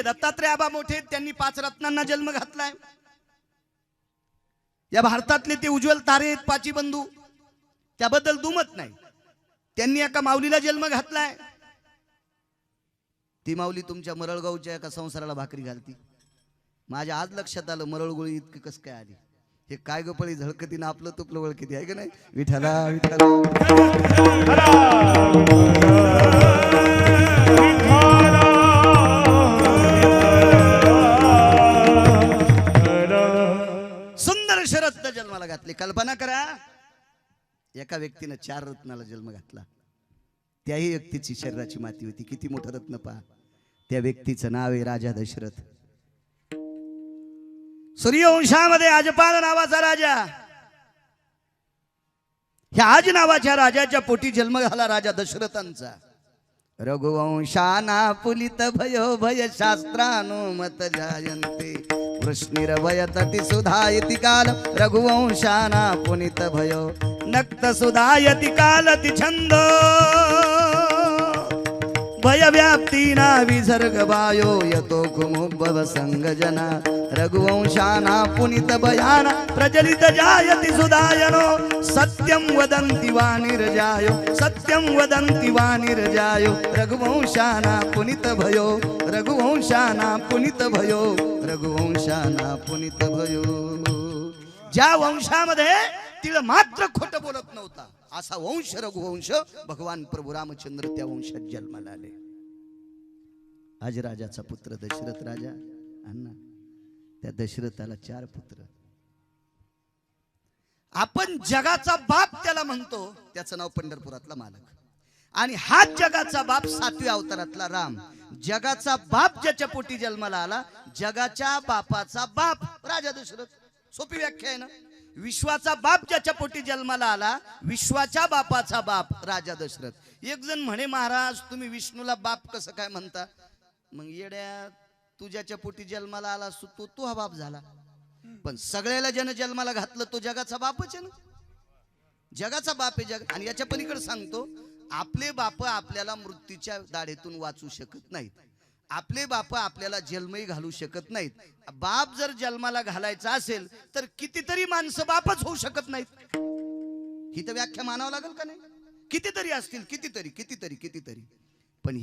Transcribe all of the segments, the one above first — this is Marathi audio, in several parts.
आहे, दत्तात्रय आबा मोठे, त्यांनी 5 रत्नांना जन्म घातलाय. या भारतातले ते उज्ज्वल तारे आहेत, 5 बंधू, त्याबद्दल दुमत नाही. त्यांनी एका माऊलीला जन्म घातलाय. ती माऊली तुमच्या मरळगावच्या एका संसाराला भाकरी घालती. माझ्या आज लक्षात आलं मरळगोळी इतकी कस काय आली. हे काय गपळी झळकतीनं आपलं तुपलं वळकती आहे का नाही. विठाला विठाला सुंदर शरत्न जन्माला घातली. कल्पना करा, एका व्यक्तीनं 4 रत्नाला जन्म घातला. त्याही व्यक्तीची शरीराची माती होती. किती मोठं रत्न पहा. त्या व्यक्तीचं नाव आहे राजा दशरथ. सूर्यवंशामध्ये आजपाल नावाचा राजा. ह्या आज नावाच्या राजाच्या पोटी जन्म झाला राजा दशरथांचा. रघुवंशाना पुलित भयो भय शास्त्रानुमत जायन्ते वृष्णिरवयतति सुधायति काल रघुवंशाना पुनित भयो नक्त सुधायति कालति छंद भय व्याप्तीना विसर्ग वायो यतो कुमुद्भव संगजना रघुवंशाना पुनित भयाना प्रजलित जायति सुधायनो सत्यं वदन्ति वानिर्जायो सत्यं वदन्ति वानिर्जायो रघुवंशाना पुनित भयो रघुवंशाना पुनित भयो रघुवंशाना पुनित भयो. ज्या वंशामध्ये तिला मात्र खोट बोलत नव्हता असा वंश रघुवंश भगवान प्रभू रामचंद्र त्या वंशात जन्माला आले. आज राजाचा पुत्र दशरथ राजा अण्णा, त्या दशरथाला 4 पुत्र. आपण जगाचा बाप त्याला म्हणतो, त्याचं नाव पंढरपुरातला मालक. आणि हाच जगाचा बाप 7व्या अवतारातला राम. जगाचा बाप ज्याच्या पोटी जन्माला आला, जगाच्या बापाचा बाप राजा दशरथ. सोपी व्याख्या आहे ना. विश्वाचा बाप ज्याच्या पोटी जन्माला आला, विश्वाच्या बापाचा बाप राजा दशरथ. एक जण म्हणे, महाराज तुम्ही विष्णूला बाप कसं काय म्हणता. मग येड्या, तू ज्याच्या पोटी जन्माला आला तो हा बाप झाला. पण सगळ्याला ज्यानं जन्माला घातलं तो जगाचा बापच आहे ना. जगाचा बाप आहे जग. आणि याच्या पलीकडे सांगतो, आपले बाप आपल्याला मृत्यूच्या दाढेतून वाचू शकत नाहीत. आपले बाप आपल्याला जन्मही घालू शकत नाहीत. बाप जर जन्माला घालायचा असेल तर कितीतरी माणसं बापच होऊ शकत नाहीत. ही तर व्याख्या मानावं लागेल का नाही. कितीतरी असतील, कितीतरी कितीतरी कितीतरी. पण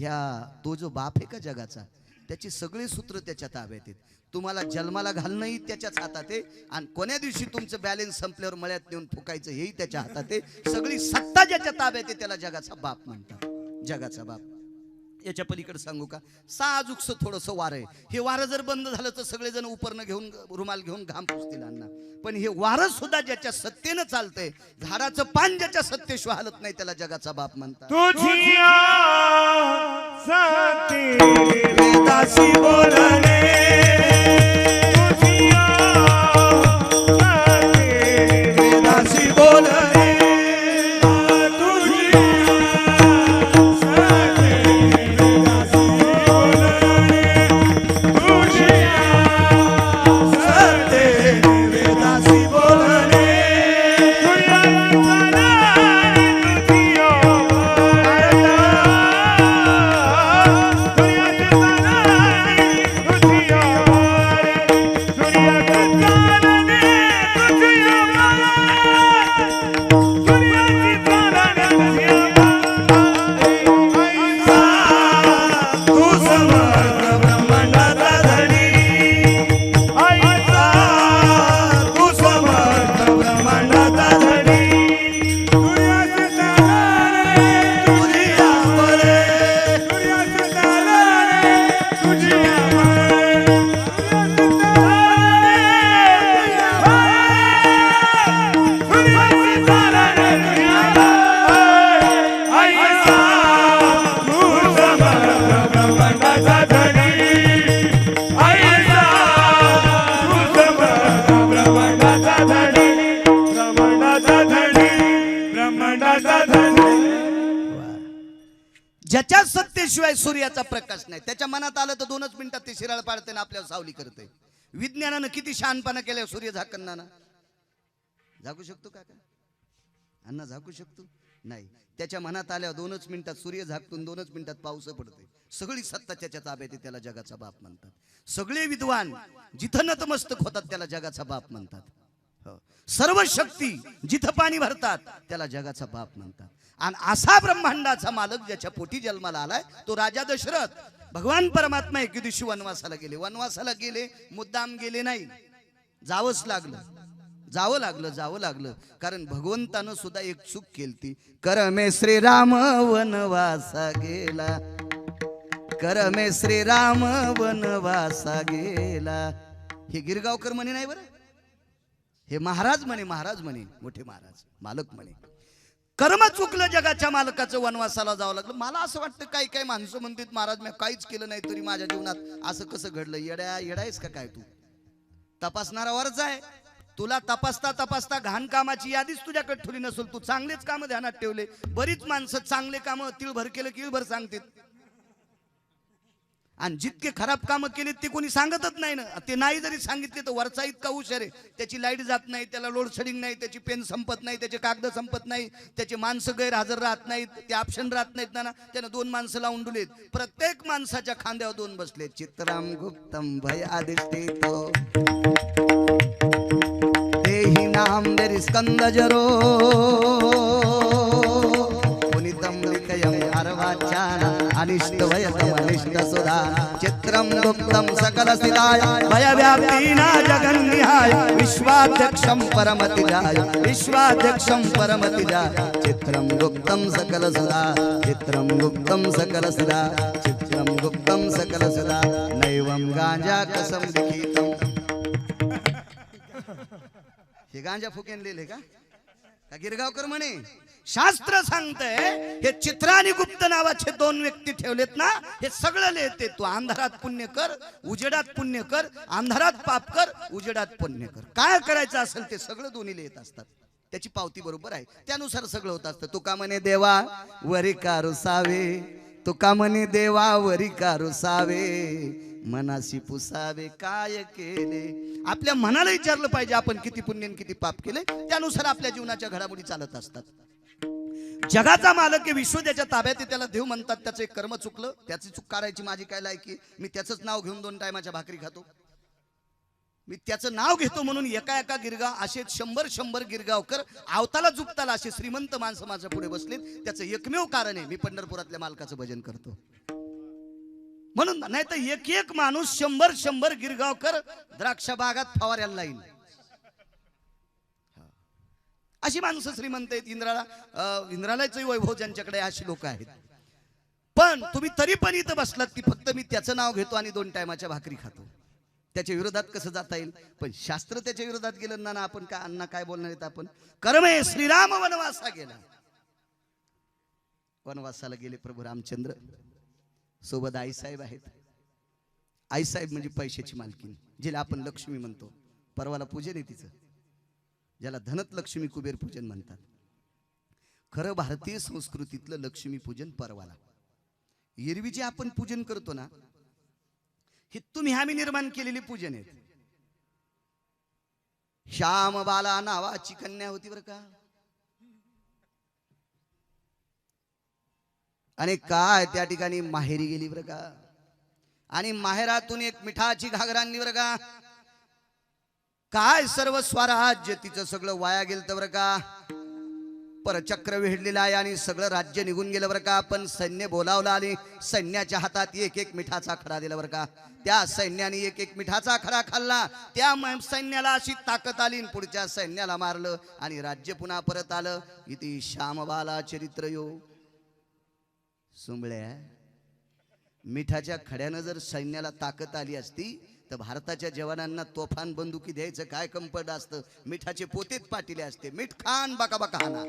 तो जो बाप आहे का जगाचा, त्याची सगळे सूत्र त्याच्या ताब्यात आहेत. तुम्हाला जन्माला घालणंही त्याच्याच हातात आहे. आणि कोण्या दिवशी तुमचं बॅलन्स संपल्यावर मळ्यात नेऊन फुकायचं हेही त्याच्या हातात आहे. सगळी सत्ता ज्याच्या ताब्यात आहे त्याला जगाचा बाप म्हणतात. जगाचा बाप. याच्या पलीकडे सांगू का, साजूकस थोडंसं वारं आहे. हे वारं जर बंद झालं तर सगळेजण उपरनं घेऊन रुमाल घेऊन घाम पुसतील अण्णा. पण हे वारं सुद्धा ज्याच्या सत्तेनं चालतंय, झाडाचं पान ज्याच्या सत्तेशिवाय हालत नाही, त्याला जगाचा बाप म्हणतात. वेदासी बोलणे वेदासी बोलणे ज्याच्या सत्तेशिवाय सूर्याचा प्रकाश नाही, त्याच्या मनात आलं तर 2च मिनिटात ते शिराळ पाडते ना आपल्याला सावली करते. विज्ञानानं किती शहाणपणा केलाय सूर्य झाकणानं. झाकू शकतो का? अण्णा झाकू शकतो नाही. त्याच्या मनात आल्या 2च मिनिटात सूर्य झाकतून 2च मिनिटात पाऊस पडतोय. सगळी सत्ता त्याच्या ताब्यात आहे, त्याला जगाचा बाप म्हणतात. सगळे विद्वान जिथं नतमस्तक होतात त्याला जगाचा बाप म्हणतात. सर्व शक्ती जिथं पाणी भरतात त्याला जगाचा बाप म्हणतात. आणि असा ब्रह्मांडाचा मालक ज्याच्या पोटी जन्माला आलाय तो राजा दशरथ. भगवान परमात्मा एके दिवशी वनवासाला गेले. वनवासाला गेले मुद्दाम गेले नाही, जावंच लागलं. जावं लागलं कारण भगवंतानं सुद्धा एक चूक केलती. करमे श्रीराम वनवासा गेला, करमे श्रीराम वनवासा गेला. हे गिरगावकर म्हणे नाही बरं, हे महाराज म्हणे मोठे महाराज मालक म्हणे. कर्म चुकलं जगाच्या मालकाचं, वनवासाला जावं लागलं. मला असं वाटतं काही माणसं म्हणतात महाराज मी काहीच केलं नाही तरी माझ्या जीवनात असं कसं घडलं. येडायस का काय तू? तपासणारावरच आहे. तुला तपासता घाण कामाची यादीच तुझ्याकडे ठेवली नसेल. तू चांगलेच काम ध्यानात ठेवले. बरीच माणसं चांगले काम तिळभर केलं की इळभर सांगतात, आणि जितके खराब कामं केले ते कोणी सांगतच नाही ना. ते नाही जरी सांगितले तर वरचा इतका हुशार आहे, त्याची लाईट जात नाही, त्याला लोड शेडिंग नाही, त्याची पेन संपत नाही, त्याचे कागद संपत नाही, त्याचे माणसं गैरहजर राहत नाहीत, ते ऑप्शन राहत नाहीत ना. त्यानं 2 माणसं लावून दिलेत. प्रत्येक माणसाच्या खांद्यावर 2 बसले. चित्राम गुप्तम भय आदिष्टितो देहि नाम देरि स्कंद जरो पुनितम लिखयम अर्वाचाना अनिष्ट वयतम अनिष्ट सुधा चित्रम गुप्तम सकल सिदाय भय व्याप्तीना जगन्निहाय विश्वाध्यक्षम परमतिजाय विश्वाध्यक्षम परमतिजाय चित्रम गुप्तम सकल सुधा चित्रम गुप्तम सकल सुधा चित्रम गुप्तम सकल सुधा नैवम गांजा कसम लिखितम. हे गांजा फुकेन लिहिले का गिरगावकर म्हणे? शास्त्र सांगतंय हे चित्र आणि गुप्त नावाचे 2 व्यक्ती ठेवलेत ना, हे सगळं लिहिते. तू अंधारात पुण्य कर, उजेडात पुण्य कर, अंधारात पाप कर, उजेडात पुण्य कर. काय करायचं असेल ते सगळं दोन्ही लिहित असतात. त्याची पावती बरोबर आहे, त्यानुसार सगळं होत असतं. तुका म्हणे देवा वरी का रुसावे, तुका म्हणे देवा वरी का रुसावे, मनाशी पुसावे काय केले. आपल्या मनाला विचारलं पाहिजे आपण किती पुण्य आणि किती पाप केले, त्यानुसार आपल्या जीवनाच्या घडामोडी चालत असतात. जगाचा मालक हे विश्व त्याच्या ताब्यात, त्याला देव म्हणतात. त्याचं एक कर्म चुकलं, त्याची चूक करायची माझी काय लायकी? मी त्याचंच नाव घेऊन 2 टायमाच्या भाकरी खातो. मी त्याचं नाव घेतो म्हणून एका गिरगाव असे 100 गिरगावकर आवताला जुपताला असे श्रीमंत माणसं माझ्या पुढे बसलेत. त्याचं एकमेव कारण आहे मी पंढरपुरातल्या मालकाचं भजन करतो म्हणून. नाही तर एक माणूस 100 गिरगावकर द्राक्ष बागात फवाऱ्याला लाईन. अशी माणसं श्रीमंत आहेत. इंद्रालयाचं वैभव ज्यांच्याकडे अशी लोक आहेत. पण तुम्ही तरी पण इथं बसलात की फक्त मी त्याचं नाव घेतो आणि 2 टायमाच्या भाकरी खातो. त्याच्या विरोधात कसं जाता येईल? पण शास्त्र त्याच्या विरोधात गेलं ना. आपण काय अण्णा काय बोलणार आहेत आपण? कर्मे श्रीराम वनवासा गेला. वनवासाला गेले प्रभू रामचंद्र. सोबत आईसाहेब आहेत. आईसाहेब म्हणजे पैशाची मालकीन, जिला आपण लक्ष्मी म्हणतो. परवाला पूजन आहे तिचं, ज्याला धनत लक्ष्मी कुबेर पूजन म्हणतात. खरं भारतीय संस्कृतीतलं लक्ष्मी पूजन परवाला. एरवी जे आपण पूजन करतो ना, हे तुम्ही आम्ही निर्माण केलेली पूजन आहेत. श्यामबाला नावाची कन्या होती बरं का, आणि काय त्या ठिकाणी माहेरी गेली बरं का, आणि माहेरातून एक मिठाची घागर आणली बरं का. काय सर्व स्वराज्य तिचं सगळं वाया गेलं बरं का. परचक्र वेढलेलं आहे आणि सगळं राज्य निघून गेलं बरं का. पण सैन्य बोलावलं आणि सैन्याच्या हातात एक मिठाचा खडा दिला बरं का. त्या सैन्याने एक मिठाचा खडा खाल्ला. त्या सैन्याला अशी ताकद आली, पुढच्या सैन्याला मारलं आणि राज्य पुन्हा परत आलं. इति श्यामबाला चरित्र यो. सुंबळ्या, मिठाच्या खड्यानं जर सैन्याला ताकद आली असती तर भारताच्या जवानांना तोफान बंदुकी द्यायचं काय कंपड असतं? मिठाचे पोतेच पाटिले असते. मीठ खान बाका बाका हाना.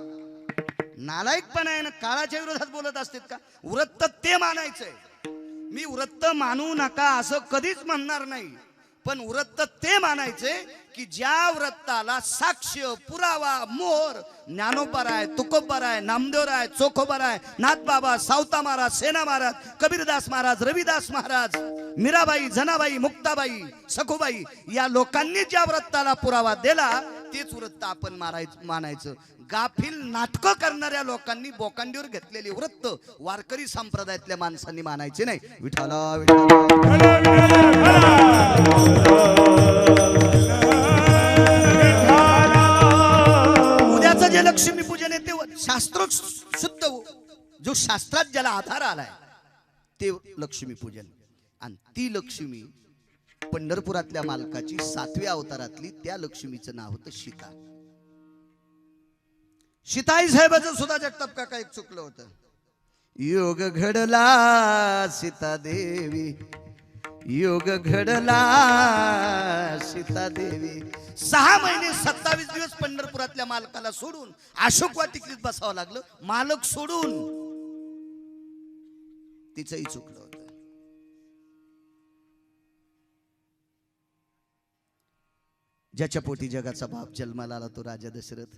नालायकपणा आहे ना. काळाच्या विरोधात बोलत असतात का? वृत्त ते मानायचंय. मी वृत्त मानू नका असं कधीच म्हणणार नाही, पण वृत्त ते मानायचे की ज्या वृत्ताला साक्ष पुरावा मोहर ज्ञानोबा तुकोबा आहे, नामदेव आहे, चोखोबा आहे, नाथबाबा, सावता महाराज, सेना महाराज, कबीरदास महाराज, रविदास महाराज, मीराबाई, जनाबाई, मुक्ताबाई, सखुबाई या लोकांनी ज्या वृत्ताला पुरावा दिला तेच वृत्त आपण मानायचं. गाफील नाटकं करणाऱ्या लोकांनी बोकांडीवर घेतलेली वृत्त वारकरी संप्रदायातल्या माणसांनी मानायचे नाही. विठाला उद्याचं जे लक्ष्मी पूजन आहे ते शास्त्रोक्त शुद्ध जो शास्त्रात ज्याला आधार आलाय ते लक्ष्मी पूजन. आणि ती लक्ष्मी पंढरपुरातल्या मालकाची 7व्या अवतारातली त्या लक्ष्मीचं नाव होतं सीता. सीताई साहेबाचं सुद्धा जगताप काका एक चुकलं होतं. योग घडला सीता देवी, योग घडला सीता देवी. 6 महिने 27 दिवस पंढरपुरातल्या मालकाला सोडून अशोक वाटिकेत बसावं लागलं. मालक सोडून तिचंही चुकलं होतं. ज्याच्या पोटी जगाचा बाप जन्माला आला तो राजा दशरथ.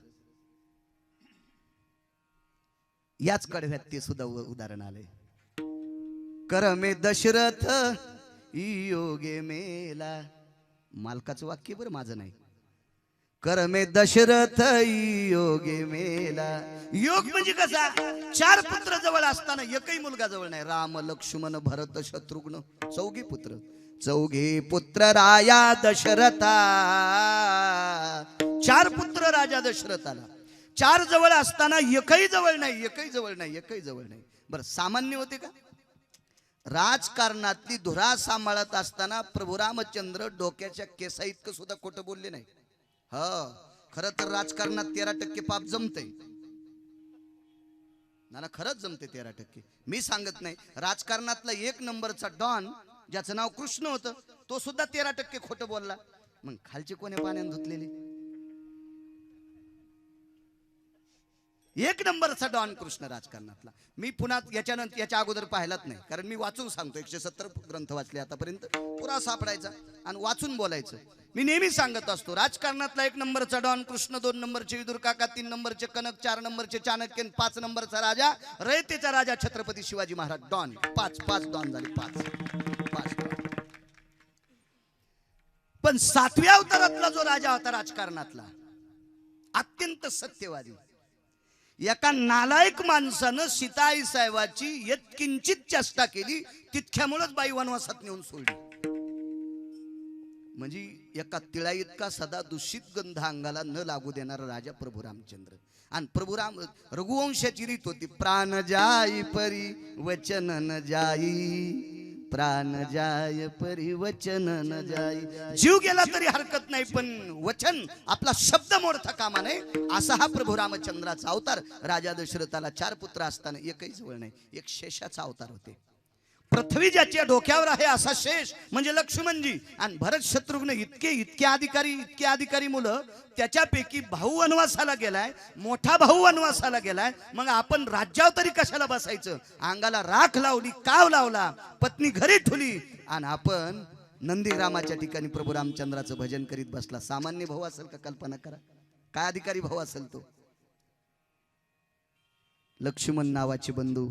याच कडव्यात ते सुद्धा उदाहरण आले. करमे दशरथ योगे मेला. मालकाचं वाक्य बरं, माझं नाही. करमे दशरथ योगे मेला. योग म्हणजे कसा? 4 पुत्र जवळ असताना एकही मुलगा जवळ नाही. राम लक्ष्मण भरत शत्रुघ्न 4 पुत्र. 4 पुत्र राया दशरथा. 4 पुत्र राजा दशरथाला. 4 जवळ असताना एकही जवळ नाही, एकही जवळ नाही, एकही जवळ नाही. बरं, सामान्य होते का? राजकारणातली धुरा सांभाळत असताना प्रभू रामचंद्र डोक्याच्या केसा इतकं सुद्धा खोटं बोलले नाही. खरं तर राजकारणात 13% पाप जमतंय ना, खरंच जमते 13%. मी सांगत नाही. राजकारणातला 1 नंबरचा डॉन ज्याचं नाव कृष्ण होतं तो सुद्धा 13% खोटं बोलला. मग खालचे कोणी पाण्यात धुतलेले? 1 नंबरचा डॉन कृष्ण राजकारणातला. मी पुन्हा याच्यानंतर याच्या अगोदर पाहिलाच नाही, कारण मी वाचून सांगतो. 170 ग्रंथ वाचले आतापर्यंत. पुरा सापडायचा आणि वाचून बोलायचं. मी नेहमी सांगत असतो, राजकारणातला 1 नंबरचा डॉन कृष्ण, 2 नंबरचे विदुर काका, 3 नंबरचे कनक, 4 नंबरचे चाणक्य, 5 नंबरचा राजा रयतेचा राजा छत्रपती शिवाजी महाराज. डॉन 5 डॉन झाले. 5 पण 7व्या अवतारातला जो राजा होता राजकारणातला, अत्यंत सत्यवादी, एका नालायक माणसानं सीताई साहेबाची यत्किंचित चेष्टा केली, तितक्यामुळेच बाई वनवासात नेऊन सोडली. म्हणजे एका तिळा इतका सदा दूषित गंध अंगाला न लागू देणारा राजा प्रभू रामचंद्र. आणि प्रभू राम रघुवंशाची रीत होती, प्राण जाई परी वचन न जाई, प्राण जाय परी वचन न जाई. जीव गेला तरी हरकत नाही, पण वचन आपला शब्द मोडता कामा नये. असा हा प्रभू रामचंद्राचा अवतार. राजा दशरथाला 4 पुत्र असताना एकही जवळ नाही. एक शेषाचा अवतार होते. पृथ्वी ज्याच्या डोक्यावर आहे असा शेष म्हणजे लक्ष्मणजी. आणि भरत शत्रुघ्न इतके अधिकारी मुलं. त्याच्यापैकी भाऊ वनवासाला गेलाय, मोठा भाऊ वनवासाला गेलाय. मग आपण राज्यावर तरी कशाला बसायचं? अंगाला राख लावली, काव लावला, पत्नी घरी ठुली, आणि आपण नंदीग्रामाच्या ठिकाणी प्रभू रामचंद्राचं भजन करीत बसला. सामान्य भाऊ असेल का? कल्पना करा. काय अधिकारी भाऊ असेल तो? लक्ष्मण नावाचे बंधू.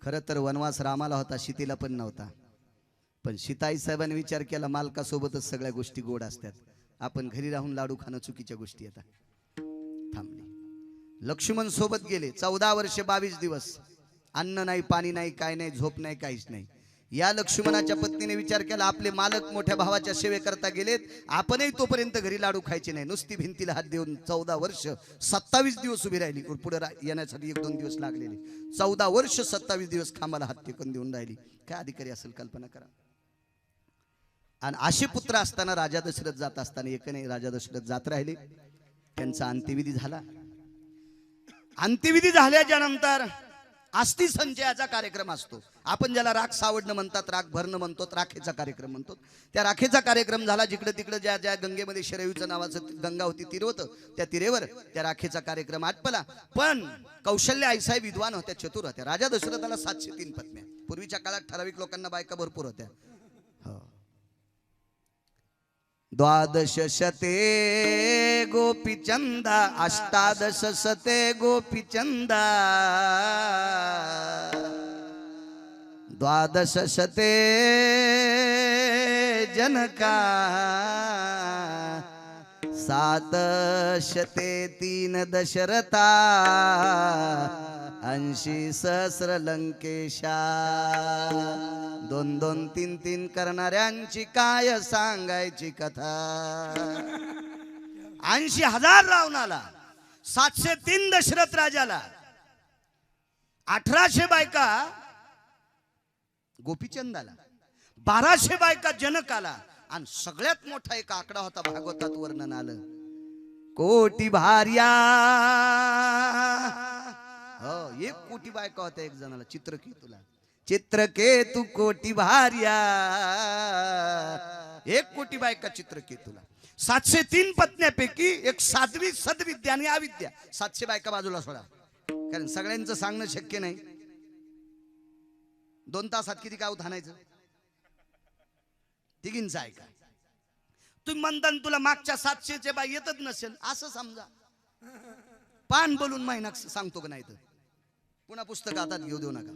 खरं तर वनवास रामाला होता, सीतेला पण नव्हता. पण सीताई साहेबांनी विचार केला, मालकासोबतच सगळ्या गोष्टी गोड असतात, आपण घरी राहून लाडू खाणं चुकीच्या गोष्टी येतात. थांबली. लक्ष्मण सोबत गेले. 14 वर्षे 22 दिवस. अन्न नाही, पाणी नाही, काय नाही, झोप नाही, काहीच नाही. या लक्ष्मणाच्या पत्नीने विचार केला, आपले मालक मोठ्या भावाच्या सेवेकरता गेलेत, आपणही तोपर्यंत घरी लाडू खायचे नाही. नुसती भिंतीला हात देऊन 14 वर्ष 27 दिवस उभी राहिली. पुढे येण्यासाठी 1-2 दिवस लागलेले. 14 वर्ष 27 दिवस खांबाला हात टेकून देऊन राहिली. काय अधिकारी असेल कल्पना करा. आणि असे पुत्र असताना राजा दशरथ जात असताना एक नाही, राजा दशरथ जात राहिले. त्यांचा अंत्यविधी झाला. अंत्यविधी झाल्याच्या नंतर अस्थि संचयाचा कार्यक्रम असतो. आपण ज्याला राख सावडणं म्हणतात, राख भरणं म्हणतो, राखेचा कार्यक्रम म्हणतो. त्या राखेचा कार्यक्रम झाला. जिकडे तिकडे ज्या गंगेमध्ये शरयूचं नावाचं गंगा होती, तीर होतं, त्या तिरेवर त्या राखेचा कार्यक्रम आटपला. पण कौशल्य आईसाहेब विद्वान होत्या, चतुर होत्या. राजा दशरथाला 703 पत्न्या. पूर्वीच्या काळात ठराविक लोकांना बायका भरपूर होत्या. 12 शते गोपीचंदा, 18 शते गोपीचंदा, 12 शते जनका, 703 दशरथा 80 सहस्र लंकेशा 2-2 3-3 करणाऱ्यांची काय सांगायची कथा 80,000 रावणाला 703 दशरथ राजाला 1800 बायका गोपीचंदाला 1200 बायका जनकाला आणि सगळ्यात मोठा एक आकडा होता भागवतात वर्णन आलं कोटी भार्या हो 1 कोटी बायका होत्या एक जणाला चित्रकेतू कोटी भार्या 1 कोटी बायका चित्रकेतूला 703 पत्न्यापैकी एक साध्वी सद्विद्या आणि अविद्या 700 बायका बाजूला सोडा कारण सगळ्यांचं सांगणं शक्य नाही 2 तासात किती गाव थानायचं तिघींचं ऐका तुम्ही म्हणता तुला मागच्या 700चे बाई येतच नसेल असं समजा पान बोलून महिना सांगतो का नाही तर पुन्हा पुस्तक हातात घेऊ देऊ नका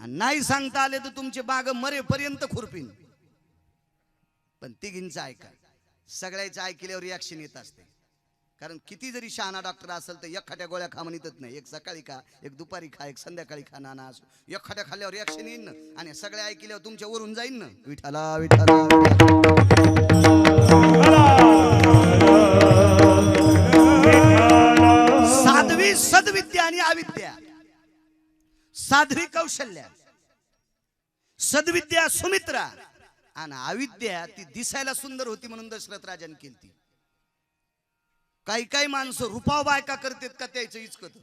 आणि नाही सांगता आले तर तुमचे बाग मरेपर्यंत खुरपीन पण तिघींचं ऐका सगळ्याचं ऐकल्यावर रिॲक्शन येत असते कारण किती जरी शहाणा डॉक्टर असेल तर एखाद्या गोळ्या खा म्हणतच नाही एक सकाळी खा एक दुपारी खा एक संध्याकाळी खा नाना असो एखाद्या खाल्ल्यावर रिॲक्शन येईन ना आणि सगळ्या ऐकल्यावर तुमच्या वरून जाईन ना विठाला विठाला साध्वी सद्विद्या आणि अविद्या साध्वी कौशल्या सद्विद्या सुमित्रा आणि अविद्या ती दिसायला सुंदर होती म्हणून दशरथ राजाने केली काही माणसं रुपाव बायका करतात का त्याचं इचकत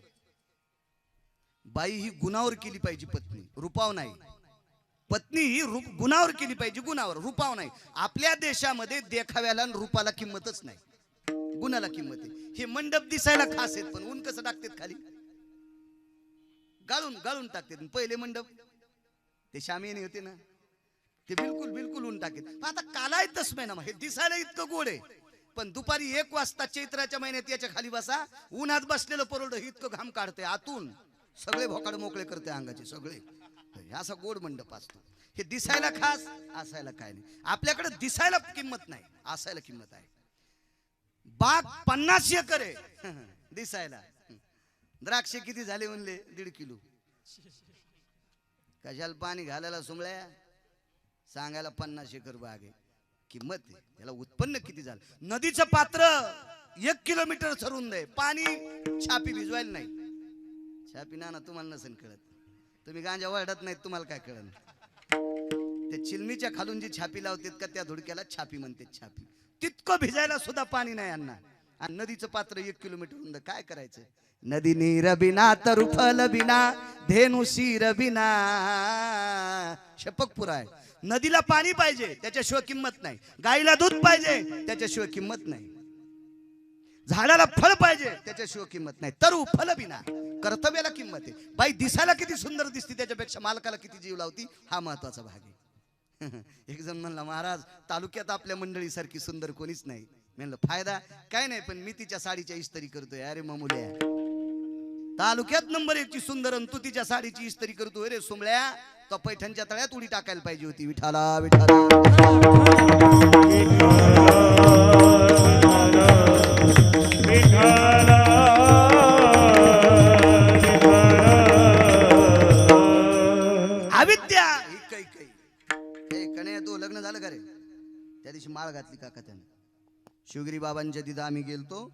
बाई ही गुणावर केली पाहिजे पत्नी रुपाव नाही पत्नी ही गुणावर केली पाहिजे गुणावर रुपाव नाही आपल्या देशामध्ये देखाव्याला रूपाला किंमतच नाही गुणाला किंमत आहे हे मंडप दिसायला खास आहेत पण ऊन कसं टाकतात खाली गाळून टाकतात पहिले मंडप ते शामियानी होते ना ते बिलकुल ऊन टाकतात आता कालाय तसमे ना हे दिसायला इतकं गोड आहे पण दुपारी 1 वाजता चैत्राच्या महिन्यात याच्या खाली बसा उन्हात बसलेलं परवडं इतकं घाम काढते आतून सगळे भोकाड मोकळे करते अंगाचे सगळे असा गोड मंडप असतो हे दिसायला खास असायला काय नाही आपल्याकडे दिसायला किंमत नाही असायला किंमत आहे बाग 50 एकर आहे दिसायला द्राक्षे किती झाले म्हणले 1.5 किलो कशाला पाणी घालायला सुमळ्या सांगायला 50 एकर बाग आहे किंमत आहे याला उत्पन्न किती झालं नदीचं पात्र 1 किलोमीटर सरून दे पाणी छापी भिजवायला नाही छापी ना तुम्हाला नसेल कळत तुम्ही गांजा वळडत नाहीत तुम्हाला काय कळलं ते चिलमीच्या खालून जी छापी लावतात का त्या धुडक्याला छापी म्हणते छापी तितकं भिजायला सुद्धा पाणी नाही यांना आणि नदीचं पात्र 1 किलोमीटर रुंद काय करायचं नदी नीर बिना तर फल बिना धेनु शीर बिना शपक पुरा आहे नदीला पाणी पाहिजे त्याच्याशिवाय किंमत नाही गाईला दूध पाहिजे त्याच्याशिवाय किंमत नाही झाडाला फळ पाहिजे त्याच्याशिवाय किंमत नाही तरु फल बिना कर्तव्याला किंमत आहे बाई दिसायला किती सुंदर दिसते त्याच्यापेक्षा मालकाला किती जीव लावती हा महत्वाचा भाग आहे एक जण म्हणला महाराज तालुक्यात आपल्या मंडळी सारखी सुंदर कोणीच नाही म्हणलं फायदा काय नाही पण मी तिच्या साडीच्या इस्त्री करतोय अरे मामुल्या तालुक्यात नंबर 1 ची सुंदर आणि तू तिच्या साडीची इस्त्री करतोय रे सुमळ्या तो पैठणच्या तळ्यात उडी टाकायला पाहिजे होती विठाला विठाला अविद्या कणे तो लग्न झालं का रे त्या दिवशी माळ घातली काका त्याने शिवगिरी बाबांच्या तिथं आम्ही गेलतो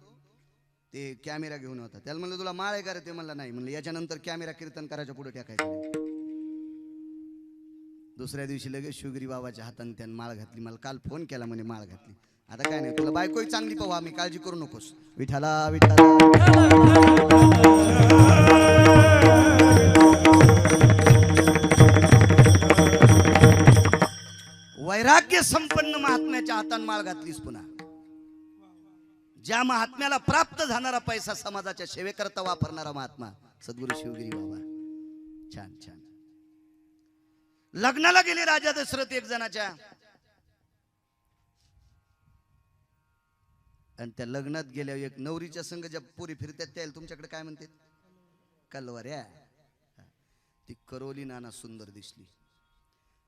ते कॅमेरा घेऊन होता त्याला म्हणलं तुला माळ आहे का रे ते म्हणलं नाही म्हणलं याच्यानंतर कॅमेरा कीर्तन करायच्या पुढे टाकायचं दुसऱ्या दिवशी लगेच शिवगिरी बाबाच्या हाताने त्याने माळ घातली मला काल फोन केला म्हणे माळ घातली आता काय नाही तुला बायकोही चांगली पाहू आम्ही काळजी करू नकोस विठाला विठाला वैराग्य संपन्न महात्म्याच्या हाताने माळ घातलीस पुन्हा ज्या महात्म्याला प्राप्त झाणारा पैसा समाजाच्या सेवेकरता वापरणारा महात्मा सद्गुरू शिवगिरी बाबा छान छान लग्नाला गेले राजा दशरथ एक जणाच्या आणि त्या लग्नात गेल्यावर एक नवरीच्या संग ज्या पुरी फिरतात त्याला तुमच्याकडे काय म्हणतात कलवऱ्या ती करोली नाना सुंदर दिसली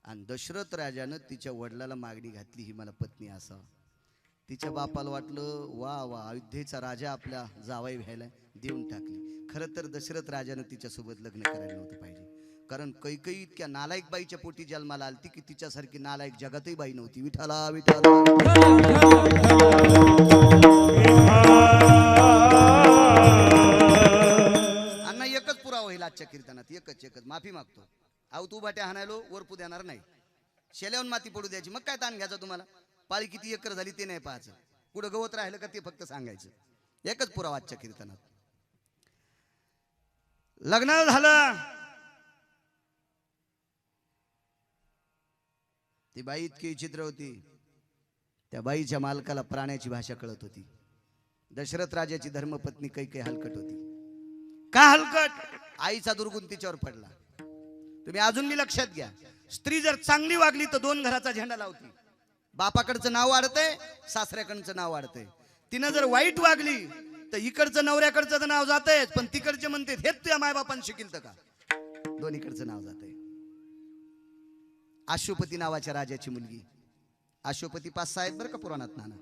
आणि दशरथ राजानं तिच्या वडिलाला मागणी घातली ही मला पत्नी असावं तिच्या बापाला वाटलं वा वा, अयोध्येचा राजा आपल्या जावई व्हायला, देऊन टाकली. खरं तर दशरथ राजानं तिच्यासोबत लग्न करायला नव्हतं पाहिजे, कारण कैकई इतक्या नालायक बाईच्या पोटी जन्माला आलती की तिच्यासारखी नालायक जगातही बाई नव्हती. विठाला विठाला. अण्णा एकच पुरावा होईल आजच्या कीर्तनात, एकच माफी मागतो. अहो तू बाट्या हाणायलो वरपू देणार नाही, शेल्याहून माती पडू द्यायची, मग काय ताण घ्यायचा तुम्हाला. पाळी किती एकर झाली ते नाही पाहायचं, कुठं गवत राहिलं का ते फक्त सांगायचं. एकच पुरावा आजच्या कीर्तनात. लग्न झालं, ती बाई इतकी विचित्र होती, त्या बाईच्या मालकाला प्राण्याची भाषा कळत होती. दशरथ राजाची धर्मपत्नी कैकेयी हलकट होती. का हलकट? आईचा दुर्गुण तिच्यावर पडला. तुम्ही अजून मी लक्षात घ्या, स्त्री जर चांगली वागली तर दोन घराचा झेंडा लावती. बापाकडचं नाव वाढतंय, सासऱ्याकडचं नाव वाढतंय. तिनं जर वाईट वागली तर इकडचं नवऱ्याकडचं तर नाव जातंय, पण तिकडचे म्हणते हेच तुझ्या मायबापान शिकिल तर का, दोन्हीकडचं नाव जातंय. अश्वपती नावाच्या राजाची मुलगी, अश्वपती 5-6 आहेत बरं का पुराणात नाना.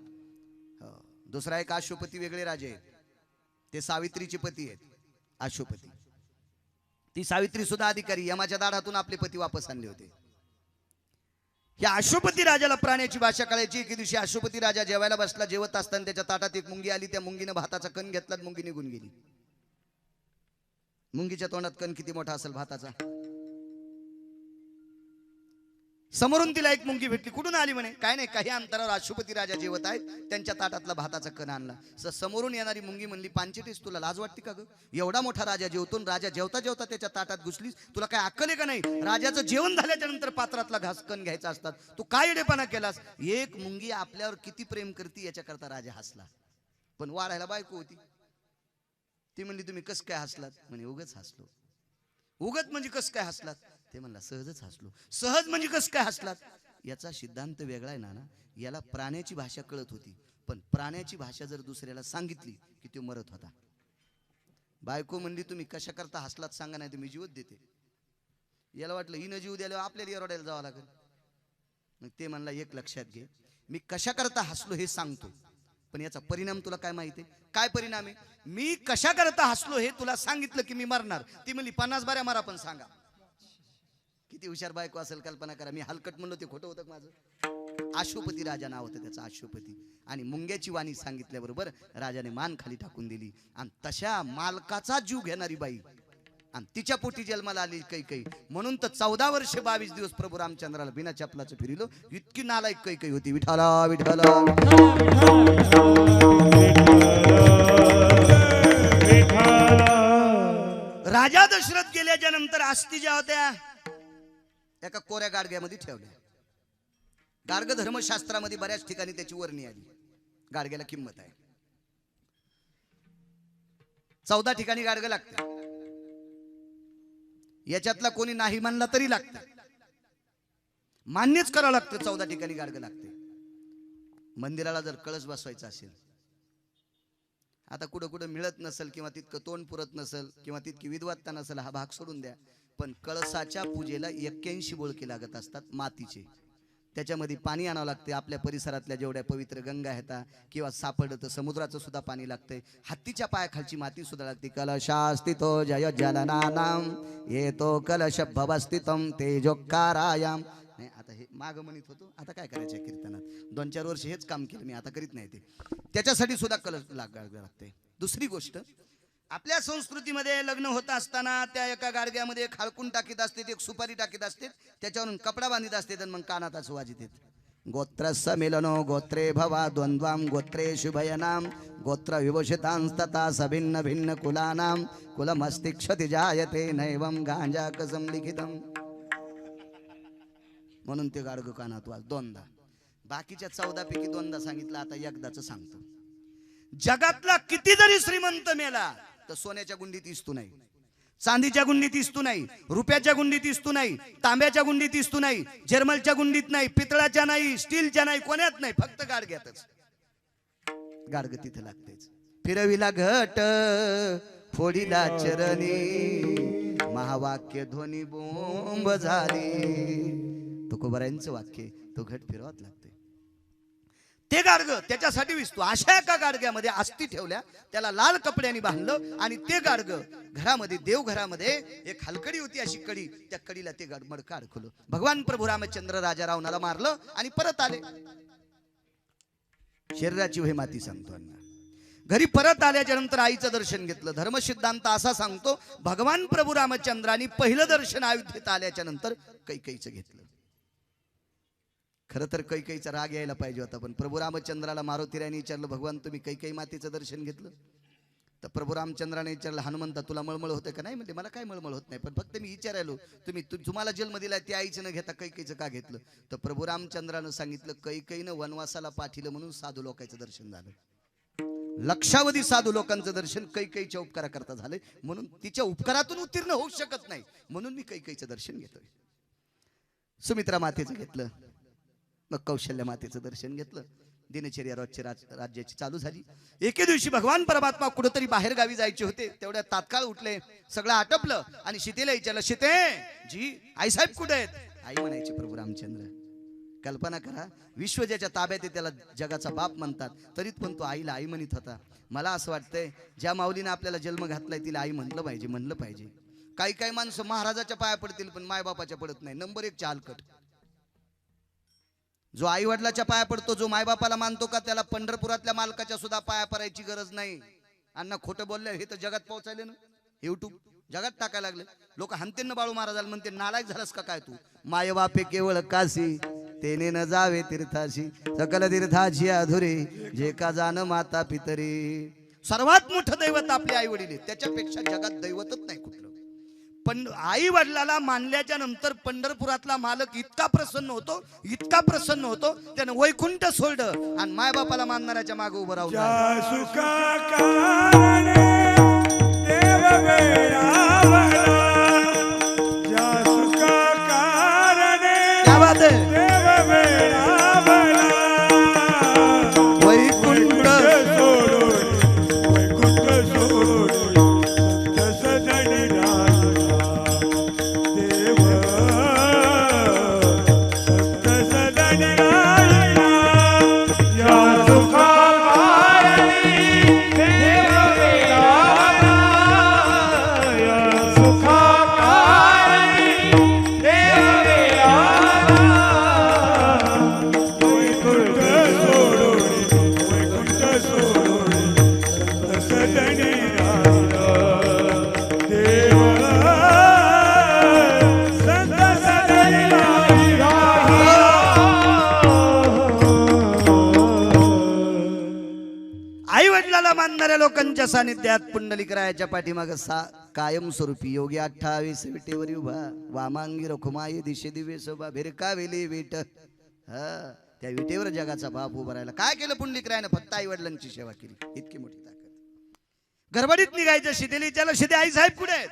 दुसरा एक अश्वपती वेगळे राजे आहेत, ते सावित्रीचे पती आहेत. अश्वपती, ती सावित्री सुद्धा अधिकारी, यमाच्या दाढातून आपले पती वापस आणले होते. या अश्वपती राजाला प्राण्याची भाषा कळायची. एके दिवशी अश्वपती राजा जेवायला बसला, जेवत असताना त्याच्या ताटात एक मुंगी आली. त्या मुंगीने भाताचा कण घेतला, मुंगी निघून गेली. मुंगीच्या तोंडात कण किती मोठा असेल भाताचा. समोरून तिला एक मुंगी भेटली. कुठून आली म्हणे? काय नाही, काही अंतरावर अश्वपती राजा जेवत आहेत, त्यांच्या ताटातला भाताचा कण आणला. समोरून येणारी मुंगी म्हणली, पांचेटीस तुला लाज वाटते का ग? एवढा मोठा राजा जेवतो, राजा जेवता जेवता त्याच्या ताटात घुसलीस, तुला काय अक्कल आहे का नाही? राजाचं जेवण झाल्याच्या नंतर पात्रातला घास कण घ्यायचा असतात, तू काय येडेपणा केलास? एक मुंगी आपल्यावर किती प्रेम करते याच्याकरता राजा हसला. पण वाढायला बायको होती. ती म्हणली तुम्ही कस काय हसलात? म्हणे उगच हसलो. उगत म्हणजे कस काय हसलात? ते म्हणला सहजच हसलो. सहज म्हणजे कस काय हसलात? याचा सिद्धांत वेगळा आहे ना. याला प्राण्याची भाषा कळत होती, पण प्राण्याची भाषा जर दुसऱ्याला सांगितली की तो मरत होता. बायको म्हणली तुम्ही कशा करता हसलात सांगा, नाही तुम्ही जीवच देते. याला वाटलं हिनं जीव द्यायला आपल्याला एरोड्याला जावं लागेल. मग ते म्हणला एक लक्षात घे, मी कशा करता हसलो हे सांगतो, पण याचा परिणाम तुला काय माहिती आहे? काय परिणाम आहे? मी कशा करता हसलो हे तुला सांगितलं की मी मरणार. ती म्हणली 50 बाऱ्या मारा पण सांगा. किती हुशार बायको असेल कल्पना करा. मी हलकट म्हणलो ते खोटं होतं माझं? अश्वपती राजा नाव होतं त्याचं, अश्वपती. आणि मुंग्याची वाणी सांगितल्याबरोबर राजाने मान खाली टाकून दिली. आणि तशा मालकाचा जीव घेणारी बाई, आणि तिच्या पोटी जन्माला आली कैकेयी. म्हणून तर 14 वर्ष 22 दिवस प्रभू रामचंद्राला बिना चपलाचं फिरिलो. इतकी नालायक कैकेयी होती. विठाला विठाला. राजा दशरथ गेल्याच्या नंतर अस्थी ज्या होत्या एका कोऱ्या गाडग्यामध्ये ठेवल्या. गाडग धर्मशास्त्रामध्ये बऱ्याच ठिकाणी त्याची वर्णी आली. गाडग्याला किंमत आहे. 14 ठिकाणी गाडग लागते. याच्यातला कोणी नाही मानला तरी लागतं, मान्यच करावं लागतं. 14 ठिकाणी गाडग लागते. मंदिराला जर कळस बसवायचा असेल, आता कुठं कुठं मिळत नसेल किंवा तितकं तोंड पुरत नसेल किंवा तितकी विद्वत्ता नसेल, हा भाग सोडून द्या. पण कळसाच्या पूजेला 81 बोळके लागत असतात मातीचे. त्याच्यामध्ये पाणी आणावं लागते. आपल्या परिसरातल्या जेवढ्या पवित्र गंगा आहेत किंवा सापडलं तर समुद्राचं सुद्धा पाणी लागतंय. हत्तीच्या पायाखालची माती सुद्धा लागते. कलशास्तितो जय जलनानाम येतो कलश भवस्थितम तेजोकारायाम. नाही आता हे माग म्हणत होतो, आता काय करायचं कीर्तनात? 2-4 वर्ष हेच काम केलं मी, आता करीत नाही ते. त्याच्यासाठी सुद्धा कलश लागते. दुसरी गोष्ट, आपल्या संस्कृतीमध्ये लग्न होत असताना त्या एका गाडग्यामध्ये एक हळकून टाकीत असते, एक सुपारी टाकीत असते, त्याच्यावरून कपडा बांधित असते आणि मग कानात असं वाजित येत. गोत्रस्य मिलनो गोत्रे भवा द्वंद्वाम गोत्रे शुभयनाम गोत्र विभूषितांस्तता सभिन्न भिन्न कुलानाम कुलमस्तिक्षति जायते नैवम गांजा कसम लिखितम. म्हणून ते गाडग कानात वाज 2दा. बाकीच्या 14 पैकी 2दा सांगितलं. आता एकदाच सांगतो. जगातला किती जरी श्रीमंत मेला तर सोन्याच्या गुंडीत इस्तू नाही, चांदीच्या गुंडीत इस्तू नाही, रुपयाच्या गुंडीत इस्तू नाही, तांब्याच्या गुंडीत इस्तू नाही, जर्मलच्या गुंडीत नाही, पितळाच्या नाही, स्टीलच्या नाही, कोण्यात नाही, फक्त गाडग्यातच. गाडग तिथे लागतेच. फिरविला घट फोडीला चरणी महावाक्य ध्वनी बोंब झाली. तुकोबारायांचं वाक्य, तो घट फिरवात लागते. ते गाडगं त्याच्यासाठी विसतो. अशा एका गाडग्यामध्ये अस्थी ठेवल्या, त्याला लाल कपड्यांनी बांधलं आणि ते गाडगं घरामध्ये, देवघरामध्ये एक हलकडी होती अशी कडी, त्या कडीला ते मडकं अडकवलं. भगवान प्रभू रामचंद्र राजा रावणाला मारलं आणि परत आले. शरीराची वही माती सांगतो अण्णा. घरी परत आल्याच्या नंतर आईचं दर्शन घेतलं. धर्मसिद्धांत असा सांगतो, भगवान प्रभू रामचंद्रांनी पहिलं दर्शन अयोध्येत आल्याच्या नंतर कैकेयीचं घेतलं. खरं तर कैकेयीचा राग यायला पाहिजे होता, पण प्रभू रामचंद्राला मारुतीरायाने विचारलं, भगवान तुम्ही कैकेयी मातेचं दर्शन घेतलं? तर प्रभू रामचंद्राने विचारलं, हनुमंता तुला मळमळ होते का? नाही म्हणते, मला काय मळमळ होत नाही, पण फक्त मी विचारायलो तुम्हाला जन्म दिला त्या आईचं न घेता कैकेयीचं का घेतलं? तर प्रभू रामचंद्रानं सांगितलं, कैकेयीनं वनवासाला पाठिलं म्हणून साधू लोकांचं दर्शन झालं. लक्षावधी साधू लोकांचं दर्शन कैकेयीच्या उपकाराकरता झालंय, म्हणून तिच्या उपकारातून उत्तीर्ण होऊ शकत नाही, म्हणून मी कैकेयीचं दर्शन घेतोय. सुमित्रा मातेचं घेतलं, मग कौशल्य मातेचं दर्शन घेतलं. दिनचर्या रोजच्या राज्याची चालू झाली. एके दिवशी भगवान परमात्मा कुठेतरी बाहेर गावी जायचे होते. तेवढ्या तात्काळ उठले, सगळं आटपलं आणि सीतेला विचारलं, सीते जी आईसाहेब कुठे आहेत? आई म्हणायचे प्रभू रामचंद्र. कल्पना करा, विश्व ज्याच्या ताब्यात आहे त्याला जगाचा बाप म्हणतात, तरीत पण तो आईला आई म्हणत होता. मला असं वाटतंय, ज्या माऊलीने आपल्याला जन्म घातलाय तिला आई म्हणलं पाहिजे. काही काही माणसं महाराजाच्या पाया पडतील पण मायबापाच्या पडत नाही. नंबर 1 चालकट. जो आई वडिलाच्या पाया पडतो, जो मायबापाला मानतो का, त्याला पंढरपुरातल्या मालकाच्या सुद्धा पाया पडायची गरज नाही. अण्णा खोटं बोलले हे तर जगात पोहोचायले ना, युट्यूब जगात टाकायला लागले. लोक हनतेन बाळू महाराजाला म्हणते, नालायक झालास का काय तू? मायबापे केवळ काशी, तेने न जावे तीर्थाशी, सकल तीर्थाची अधुरे, जे का जाण माता पितरी. सर्वात मोठं दैवत आपले आई वडील, त्याच्यापेक्षा जगात दैवतच नाही कुठलं. पण आई वडिलाला मानल्याच्या नंतर पंढरपुरातला मालक इतका प्रसन्न होतो, त्यानं वैकुंठ सोडलं आणि मायबापाला मानणाऱ्याच्या मागे उभं राहून लोकांच्या सानिध्यात पुंडलिकरायाच्या पाठीमागे कायमस्वरूपी योगी 28 विटेवर उभा, वामांगी रखुमाई दिशे दिवे शोभा, भिरकावेली विट. त्या विटेवर जगाचा बाप उभा राहिला. काय केलं पुंडलिकरायानं? फक्त आई वडिलांची सेवा केली. इतकी मोठी ताकद. गडबडीत निघायचं, सीतेला विचारलं, सीते आई साहेब कुठे आहेत?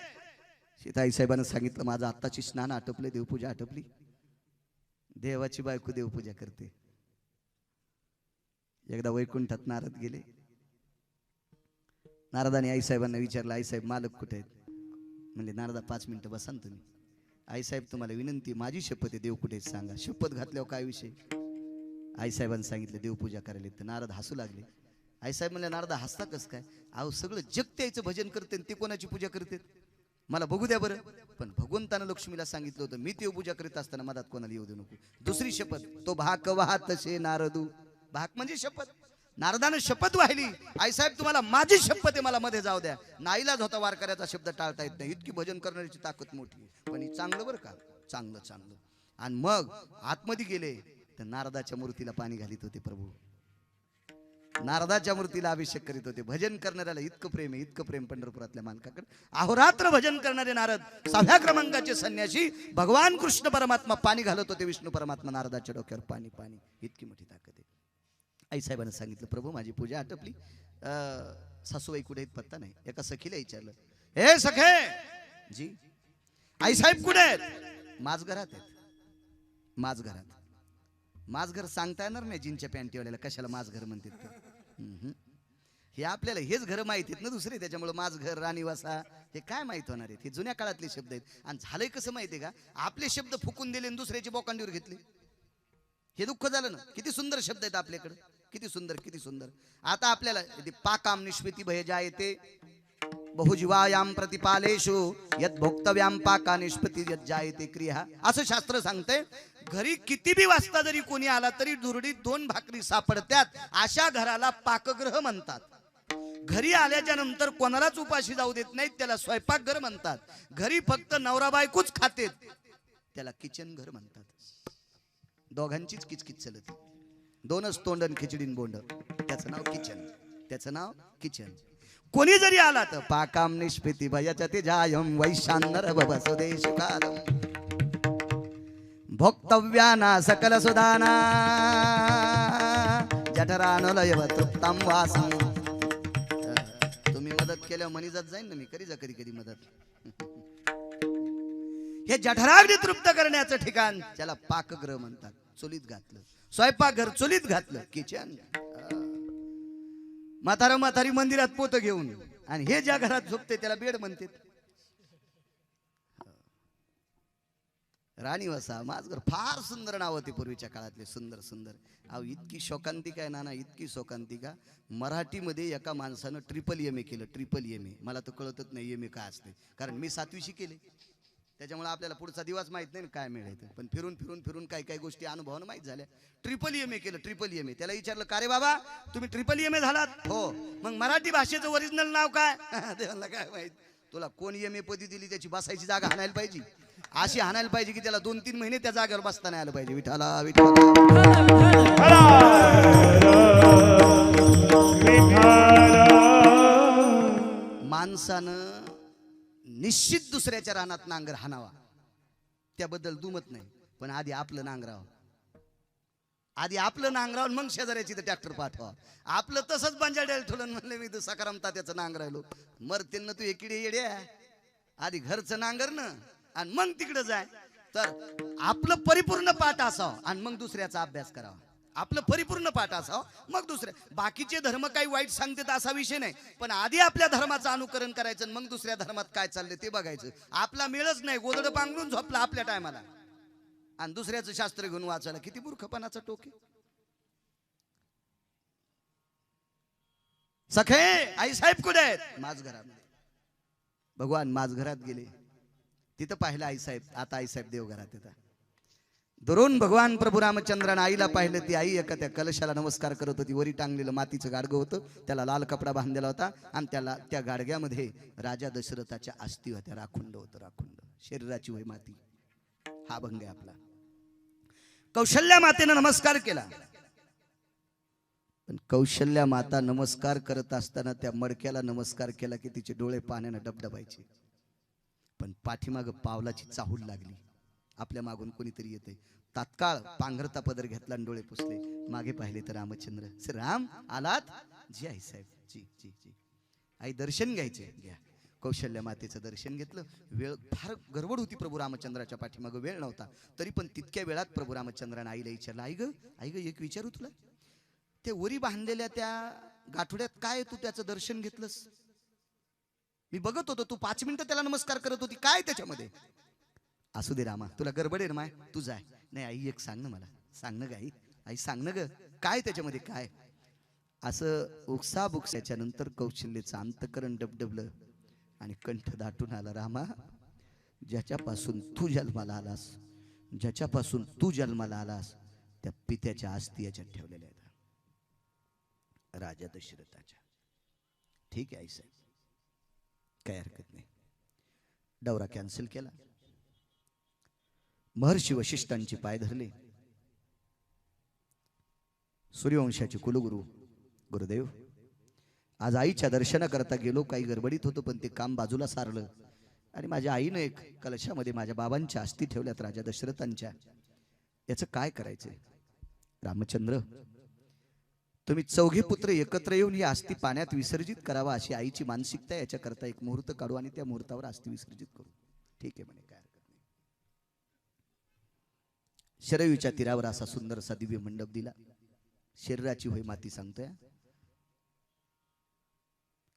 सीता आई साहेबांना सांगितलं, माझं आत्ताची स्नान आटपले, देवपूजा आटपली. देवाची बायको देवपूजा करते. एकदा वैकुंठात नारद गेले. नारदाने आईसाहेबांना विचारलं, आईसाहेब मालक कुठे आहेत? म्हणजे नारदा 5 मिनिटं बसा ना तुम्ही. आईसाहेब तुम्हाला विनंती, माझी शपथ आहे, देव कुठे सांगा. शपथ घातल्यावर काय विषय? आईसाहेबांनी सांगितलं देवपूजा करायला. तर नारद हसू लागले. आईसाहेब म्हणले, नारदा हसता कस काय? अहो सगळं जग त्याचं भजन करते, ते कोणाची पूजा करते? मला बघू द्या बरं. पण भगवंतानं लक्ष्मीला सांगितलं होतं, मी देवपूजा करीत असताना मधात कोणाला येऊ देऊ नको. दुसरी शपथ, तो भाक वाहत तसे नारदू. भाक म्हणजे शपथ. नारदानं शपथ वाहिली, आईसाहेब तुम्हाला माझी शपथ आहे, मला मध्ये जाऊ द्या. नाईलाज होता, वारकऱ्याचा शब्द टाळता येत नाही, इतकी भजन करण्याची ताकद मोठी आहे. पण ही चांगलं बरं का, चांगलं. आणि मग आतमध्ये गेले तर नारदाच्या मूर्तीला पाणी घालीत होते प्रभू. नारदाच्या मूर्तीला अभिषेक करीत होते. भजन करणाऱ्याला इतकं प्रेम पंढरपुरातल्या मालकाकडे. अहोरात्र भजन करणारे नारद, 6व्या क्रमांकाचे संन्यासी, भगवान कृष्ण परमात्मा पाणी घालत होते. विष्णू परमात्मा नारदाच्या डोक्यावर पाणी. इतकी मोठी ताकद आहे. आईसाहेबांना सांगितलं, प्रभू माझी पूजा आटपली, सासूबाई कुठे आहेत पत्ता नाही. एका सखीला विचारलं, हे सखे जी आईसाहेब कुठे आहेत? माझघरात आहेत. माझघर सांगता येणार नाही जिनच्या पॅन्टीवाल्याला, कशाला माझघर म्हणतात. हे आपल्याला हेच घर माहित आहेत ना दुसरे, त्याच्यामुळे माझघर, राणीवासा हे काय माहित होणार आहेत? हे जुन्या काळातले शब्द आहेत. आणि झालंय कसं माहितीये का, आपले शब्द फुकून दिले आणि दुसऱ्याची बोकांडीवर घेतले. हे दुःख झालं ना. किती सुंदर शब्द आहेत आपल्याकडे. किती सुंदर किती सुंदर. आता आपल्याला पाकाम निष्पत्ती भय जायते बहुजीवायाम प्रतिपालेषु यद भोक्तव्याम पाका निष्पत्ती यद जायते क्रिया, असं शास्त्र सांगते. घरी किती बी वाजता जरी कोणी आला तरी दुरडीत 2 भाकरी सापडत्यात, अशा घराला पाकगृह म्हणतात. घरी आल्याच्या नंतर कोणालाच उपाशी जाऊ देत नाहीत, त्याला स्वयंपाकघर म्हणतात. घरी फक्त नवरा बायकोच खातेत, त्याला किचन घर म्हणतात. दोघांचीच किचकिच चलते, 2च तोंडन खिचडीन बोंड, त्याचं नाव किचन, त्याचं नाव किचन. कोणी जरी आला तर पाकाम निष्पत्ती भयच ते जायम वैशानर वसुदेश कालम भोक्तव्याना सकल सुदाना जठरानुलयव तृप्तम वासम. तुम्ही मदत केल्यावर मनी जात जाईन ना, मी कधी कधी मदत. हे जठराग्नी तृप्त करण्याचं ठिकाण त्याला पाकगृह म्हणतात. चुलीत घातलं स्वयंपाकघर, चुलीत घातलं किचन. म्हातारी मंदिरात पोत घेऊन, आणि हे ज्या घरात झोपते त्याला बेड म्हणते. राणी वसा माझघर, फार सुंदर नाव होती पूर्वीच्या काळातले, सुंदर सुंदर. अहो इतकी शोकांतिका आहे नाना, इतकी शोकांतिका. मराठीमध्ये एका माणसानं MA केलं, MA. मला तर कळतच नाही MA काय असते, कारण मी 7वी शिकेले, त्याच्यामुळे आपल्याला पुढचा दिवस माहित नाही काय मिळायचं. पण फिरून काही गोष्टी अनुभवानं माहित झाल्या. MA केलं, MA. त्याला विचारलं का रे बाबा तुम्ही MA झालात? हो. मग मराठी भाषेचं ओरिजिनल नाव काय? देवाला काय माहित. तुला कोण MA पदी दिली, त्याची बसायची जागा हाणायला पाहिजे, अशी हाणायला पाहिजे की त्याला 2-3 महिने त्या जागेवर बसता नाही आलं पाहिजे. विठाला माणसानं निश्चित दुसऱ्याच्या रानात नांगर हाणावा, त्याबद्दल दुमत नाही, पण आधी आपलं नांगरावं. आधी आपलं नांगरावून मग शेजाऱ्याची तर ट्रॅक्टर पाठवा. आपलं तसंच बंजाड्याला ठेवलं, म्हणलं मी तर सकारामता त्याचं नांगरायलो. मरतेन तू एकीडे येड्या, आधी घरचं नांगर न आणि मग तिकडे जाय. तर आपलं परिपूर्ण पाठ असावं आणि मग दुसऱ्याचा अभ्यास करावा. आपलं परिपूर्ण पाठ असावं मग दुसऱ्या. बाकीचे धर्म काही वाईट सांगतात असा विषय नाही, पण आधी आपल्या धर्माचं अनुकरण करायचं, मग दुसऱ्या धर्मात काय चाललंय ते बघायचं. आपला मिळच नाही, गोदड पांघरून झोपला आपल्या टायमाला, आणि दुसऱ्याचं शास्त्र घेऊन वाचायला किती मूर्खपणाचा टोक आहे. सखे आई साहेब कुठे आहेत? माझ घरामध्ये. भगवान माझ घरात गेले, तिथं पाहिलं आई साहेब. आता आई साहेब देवघरात येतात. दुरून भगवान प्रभू रामचंद्रानं आईला पाहिलं. ती आई एका त्या कलशाला नमस्कार करत होती. वरी टांगलेलं मातीचं गाडगं होतं, त्याला लाल कपडा बांधलेला होता, आणि त्याला त्या गाडग्यामध्ये राजा दशरथाच्या अस्थी होत्या. राखुंड होतं, राखुंड. शरीराची वय माती. हा भंग आहे आपला. कौशल्या मातेनं नमस्कार केला, पण कौशल्या माता नमस्कार करत असताना त्या मडक्याला नमस्कार केला की तिचे डोळे पाण्यानं डबडबायचे. पण पाठीमाग पावलाची चाहूल लागली. आपल्या मागून कोणीतरी येते. तात्काळ पांघरता पदर घेतला आणि डोळे पुसले. मागे पाहिले तर रामचंद्र. राम आलात? जी आई साहेब, जी जी जी. आई दर्शन घ्यायचे, घ्या. कौशल्या मातेचं दर्शन घेतलं. वेळ फार गडबड होती प्रभू रामचंद्राच्या पाठीमागं, वेळ नव्हता. तरी पण तितक्या वेळात प्रभू रामचंद्राने आईला विचारलं, आई ग एक विचारू तुला? ते वरी बांधलेल्या त्या गाठोड्यात काय तू त्याचं दर्शन घेतलंस? मी बघत होतो, तू 5 मिनिटं त्याला नमस्कार करत होती, काय त्याच्यामध्ये? असू दे रामा, तुला गडबड आहे माय, तू जाय. नाही आई एक सांग ना मला, सांग ना ग आई, आई सांग ना ग, काय त्याच्यामध्ये काय? असं उकसाबुकसाच्या नंतर कौशल्याचं अंतकरण डबडबलं आणि कंठ दाटून आला. रामा, ज्याच्यापासून तू जन्माला आलास, ज्याच्यापासून तू जन्माला आलास, त्या पित्याच्या अस्थी याच्यात ठेवलेल्या आहेत, राजा दशरथाच्या. ठीक आहे आई साहेब, काय हरकत नाही. दौरा कॅन्सल केला. महर्षी वशिष्ठांची पाय धरले. सूर्यवंशाचे कुलगुरु गुरुदेव, आज आईच्या दर्शनाकरता गेलो, काही गडबडीत होतो, पण ते काम बाजूला सारलं आणि माझ्या आईनं एक कलशामध्ये माझ्या बाबांच्या अस्थी ठेवल्यात, राजा दशरथांच्या. याचं काय करायचंय? रामचंद्र, तुम्ही 4घे पुत्र एकत्र येऊन ही अस्थी पाण्यात विसर्जित करावा अशी आईची मानसिकता. याच्याकरता एक मुहूर्त काढू आणि त्या मुहूर्तावर अस्थी विसर्जित करू. ठीक आहे म्हणे, काय हरकत नाही. शरयूच्या तीरावर असा सुंदरसा दिव्य मंडप दिला. शरीराची होय माती सांगतोय.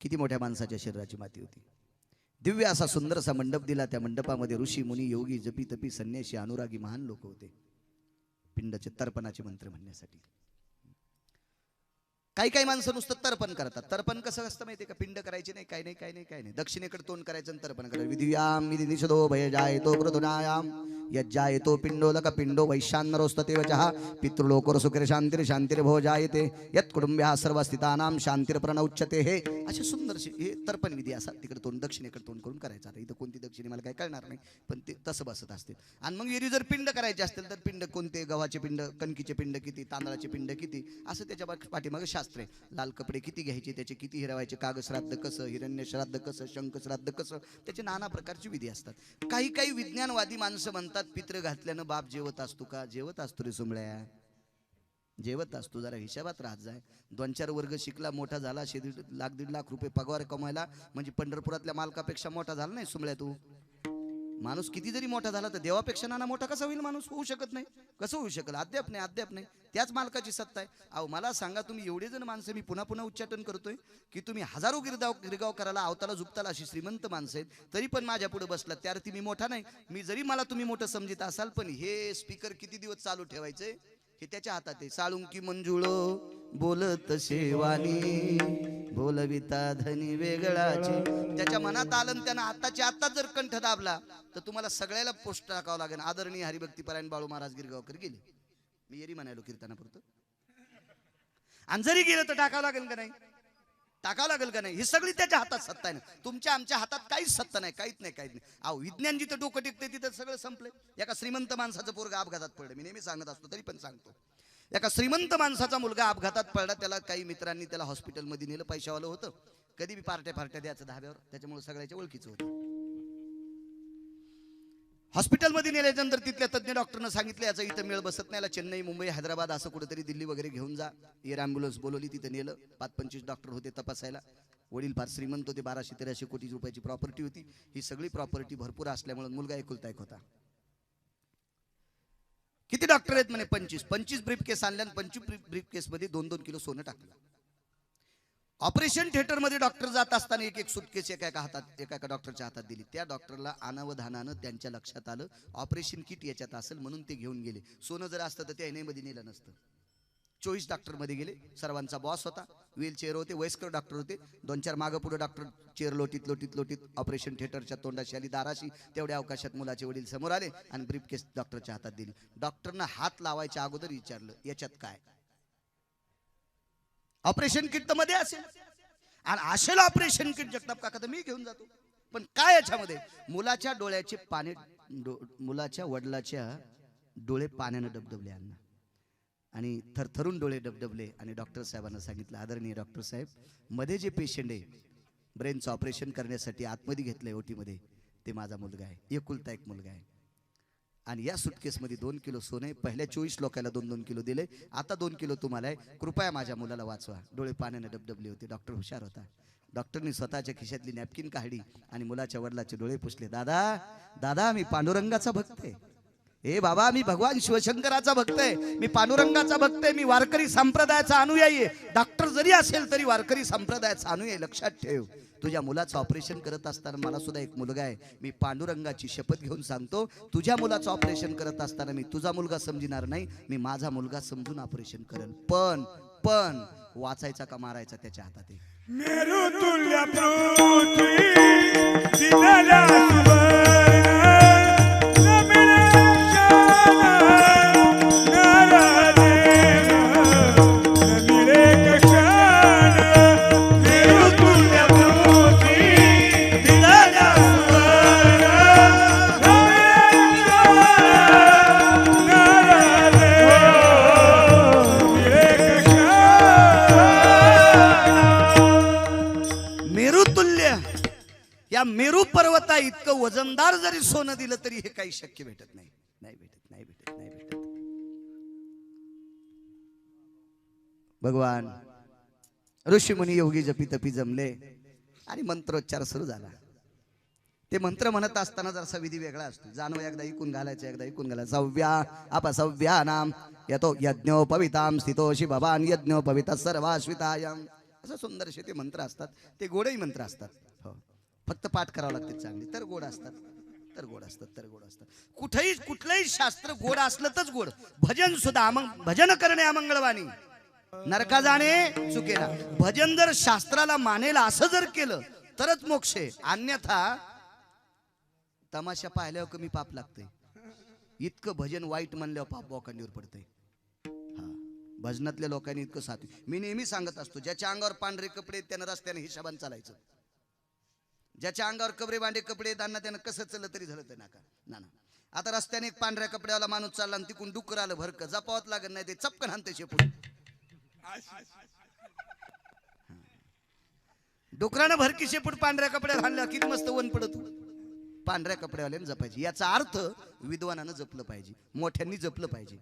किती मोठ्या माणसाच्या शरीराची माती होती. दिव्य असा सुंदरसा मंडप दिला. त्या मंडपामध्ये ऋषी मुनी योगी जपी तपी संन्यासी अनुरागी महान लोक होते, पिंडाचे तर्पणाचे मंत्र म्हणण्यासाठी. काही काही माणसं नुसतं तर्पण करतात. तर्पण कसं असतं माहितीये का? पिंड करायची नाही, काय नाही, काय नाही, काय नाही. दक्षिणेकडे तोंड करायचं आणि तर्पण करायचं. विधियाम विधी निषदो भय जायतो कृतुनायाम यज्जायतो पिंडोदक पिंडो वैशान्नरोस्तते वचः पितृलोकोर सुखिर शांतिर शांतिर भो जायते यत् कुटुंब्या सर्व स्थितानाम शांतिर प्रणौच्यते. हे असे सुंदरसे हे तर्पण विधी असतात. तिकडे तोंड दक्षिणेकडे तोंड करून करायचं. आता इथं कोणती दक्षिणे मला काही कळणार नाही, पण ते तसं बसत असते. आणि मग एरी जर पिंड करायचे असतील तर पिंड कोणते, गव्हाचे पिंड, कणकीचे पिंड किती, तांदळाचे पिंड किती, असं त्याच्या पाठीमागे शास्त्र आहे. लाल कपडे किती घ्यायचे, त्याचे किती हिरवायचे, काग श्राद्ध कसं, हिरण्य श्राद्ध कसं, शंख श्राद्ध कसं, त्याचे नाना प्रकारची विधी असतात. काही काही विज्ञानवादी माणसं म्हणतात पित्र घातल्यानं बाप जेवत असतो का? जेवत असतो रे सुमळ्या, जेवत असतो. जरा हिशोबात राहत जाय. 2-4 वर्ग शिकला, मोठा झाला, 1.5 लाख रुपये पगार कमायला म्हणजे पंढरपुरातल्या मालकापेक्षा मोठा झाला नाही सुमळ्या तू. माणूस किती जरी मोठा झाला तर देवापेक्षा नाना मोठा कसा होईल माणूस? होऊ शकत नाही. कसं होऊ शकेल? अद्याप नाही, अद्याप नाही. त्याच मालकाची सत्ता आहे. अहो मला सांगा, तुम्ही एवढे जण माणसं, मी पुन्हा पुन्हा उच्चाटन करतोय की तुम्ही हजारो गिरगाव करायला, अवताला झुकताला अशी श्रीमंत माणसं आहेत, तरी पण माझ्या पुढे बसलात. त्याअर्थी मी मोठा नाही. मी जरी मला तुम्ही मोठं समजित असाल, पण हे स्पीकर किती दिवस चालू ठेवायचे हे त्याच्या हातात आहे. साळुंकी मंजुळो बोलत शेवानी बोलविता धनी वेगळाची. त्याच्या मनात आलं त्यानं आताच्या आता जर कंठ दाबला तर तुम्हाला सगळ्याला पोस्ट टाकावं लागेल. आदरणीय हरिभक्तीपरायण बाळू महाराज गिरगावकर गेले. मी येरी म्हणालो कीर्तनापुरतं. आणि जरी गेलं तर टाकावं लागेल का नाही? टाकावं लागेल का नाही? ही सगळी त्याच्या हातात सत्ता आहे ना. तुमच्या आमच्या हातात काहीच सत्ता नाही, काहीच नाही, काहीच नाही. अहो विज्ञान जिथं डोकं टिकते तिथं सगळं संपलंय. एका श्रीमंत माणसाचं पोरगा अपघातात पडलं, मी नेहमी सांगत असतो तरी पण सांगतो. एका श्रीमंत माणसाचा मुलगा अपघातात पडला. त्याला काही मित्रांनी त्याला हॉस्पिटलमध्ये नेलं. पैशावालं होतं, कधी बी पार्ट्या द्यायचं धाब्यावर, त्याच्यामुळे सगळ्याच्या ओळखीचं होतं. हॉस्पिटलमध्ये नेल्यानंतर तिथल्या तज्ञ डॉक्टरनं सांगितलं याचा इथं मेळ बसत नाही, चेन्नई, मुंबई, हैदराबाद असं कुठेतरी, दिल्ली वगैरे घेऊन जा. एअर ॲम्ब्युलन्स बोलवली, तिथं नेलं. 5-25 डॉक्टर होते तपासायला. वडील फार श्रीमंत होते, 1200-1300 कोटी रुपयाची प्रॉपर्टी होती. ही सगळी प्रॉपर्टी भरपूर असल्यामुळे मुलगा एकुलता एक होता. किती डॉक्टर आहेत म्हणे? 25 ब्रीफकेस आणल्या. 25 ब्रीफकेसमध्ये 2-2 किलो सोनं टाकलं. ऑपरेशन थिएटर मध्ये डॉक्टर जात असताना एक सुटकेस एका डॉक्टरच्या हातात दिली. त्या डॉक्टरला अनावधानानं त्यांच्या लक्षात आलं ऑपरेशन किट याच्यात असेल, म्हणून ते घेऊन गेले. सोनं जर असतं तर त्या मध्ये नेलं नसतं. 24 डॉक्टर मध्ये गेले. सर्वांचा बॉस होता. व्हीलचेअर होते, वयस्कर डॉक्टर होते. 2-4 मागं पुढे डॉक्टर चेअर लोटीत ऑपरेशन थिएटरच्या तोंडाशी आली, दाराशी. तेवढ्या अवकाशात मुलाचे वडील समोर आले आणि ब्रीफकेस डॉक्टरच्या हातात दिली. डॉक्टरनं हात लावायच्या अगोदर विचारलं याच्यात काय? ऑपरेशन किट तर मध्ये असेल, आणि असेल ऑपरेशन किट जगताप काका तर मी घेऊन जातो, पण काय याच्यामध्ये? मुलाच्या डोळ्याचे पाणी, मुलाच्या वडिलाच्या डोळे पाण्यानं डबडबले अण्णा, आणि थरथरून डोळे डबडबले. आणि डॉक्टर साहेबांना सांगितलं, आदरणीय डॉक्टर साहेब, मध्ये जे पेशंट आहे ब्रेनचं ऑपरेशन करण्यासाठी आतमध्ये घेतलंय ओटीमध्ये, ते माझा मुलगा आहे, एकुलता एक मुलगा आहे. आणि या सुटकेसमध्ये 2 किलो सोने, पहिल्या 24 लोकांना 2-2 किलो दिले, आता 2 किलो तुम्हाला आहे. कृपया माझ्या मुलाला वाचवा. डोळे पाण्याने डबडबले होते. डॉक्टर हुशार होता. डॉक्टरनी स्वतःच्या खिशातली नॅपकिन काढली आणि मुलाच्या वडिलाचे डोळे पुसले. दादा मी पांडुरंगाचा भक्त आहे. ए बाबा, मी भगवान शिवशंकराचा भक्त आहे, मी पांडुरंगाचा भक्त आहे, मी वारकरी संप्रदायाचा अनुयायी आहे. डॉक्टर जरी असेल तरी वारकरी संप्रदायाचा अनुयायी. लक्षात ठेव, तुझ्या मुलाचं ऑपरेशन करत असताना मला सुद्धा एक मुलगा आहे. मी पांडुरंगाची शपथ घेऊन सांगतो, तुझ्या मुलाचं ऑपरेशन करत असताना मी तुझा मुलगा समजणार नाही, मी माझा मुलगा समजून ऑपरेशन करेल. पण वाचायचा का मारायचा त्याच्या हातात आहे. मेरुतुल्य पृथ्वी दिनला सुवर्ण नमिळे क्षण नरदेव नमिळे क्षण मेरुतुल्य पृथ्वी दिनला सुवर्ण नमिळे क्षण नरदेव नमिळे क्षण. मेरुतुल्य या मेरू पर्वता इतकं वजनदार जरी सोनं दिलं तरी हे काही शक्य भेटत नाही. नाही भेटत. भगवान ऋषीमुनी योगी जपी तपी जमले आणि मंत्रोच्चार सुरू झाला. ते मंत्र म्हणत असताना जरासा विधी वेगळा असतो. जाणव, एकदा ऐकून घालायचं, एकदा ऐकून घालायचं. सव्या अपसव्यानाम यतो यज्ञोपविताम स्थितोषी भवान यज्ञोपविता सर्वाश्वितायम. असं सुंदरसे ते मंत्र असतात. ते गोडही मंत्र असतात. हो, फक्त पाठ करावं लागते चांगली, तर गोड असतात. कुठलंही शास्त्र गोड असलं तरच गोड. भजन सुद्धा भजन करणे अमंगळवाणी. नरका जाणे चुकेला. भजन जर शास्त्राला मानेल असं जर केलं तरच मोक्ष आहे, अन्यथा तमाशा पाहिल्यावर कमी पाप लागतंय. इतकं भजन वाईट म्हणल्यावर पाप बोकांडीवर पडतंय. हा, भजनातल्या लोकांनी इतकं साथ. मी नेहमी सांगत असतो, ज्याच्या अंगावर पांढरे कपडे त्यानं रस्त्याने हिशोबाने चालायचं. ज्याच्या अंगावर कपडे बांधे कपडे त्यांना त्यानं कसं चाललं तरी झालं तर नाका ना. आता रस्त्याने एक पांढऱ्या कपड्यावाला माणूस चालला आणि तिकून डुकर आलं भरकं, जपावत लागत नाही, ते चपकन हाणते शेपूट. डुकरानं भरकी शेपूट पांढऱ्या कपड्यात हाणल्या किती मस्त वन पडत. पांढऱ्या कपड्यावाल्यानं जपायची. याचा अर्थ विद्वानानं जपलं पाहिजे, मोठ्यांनी जपलं पाहिजे,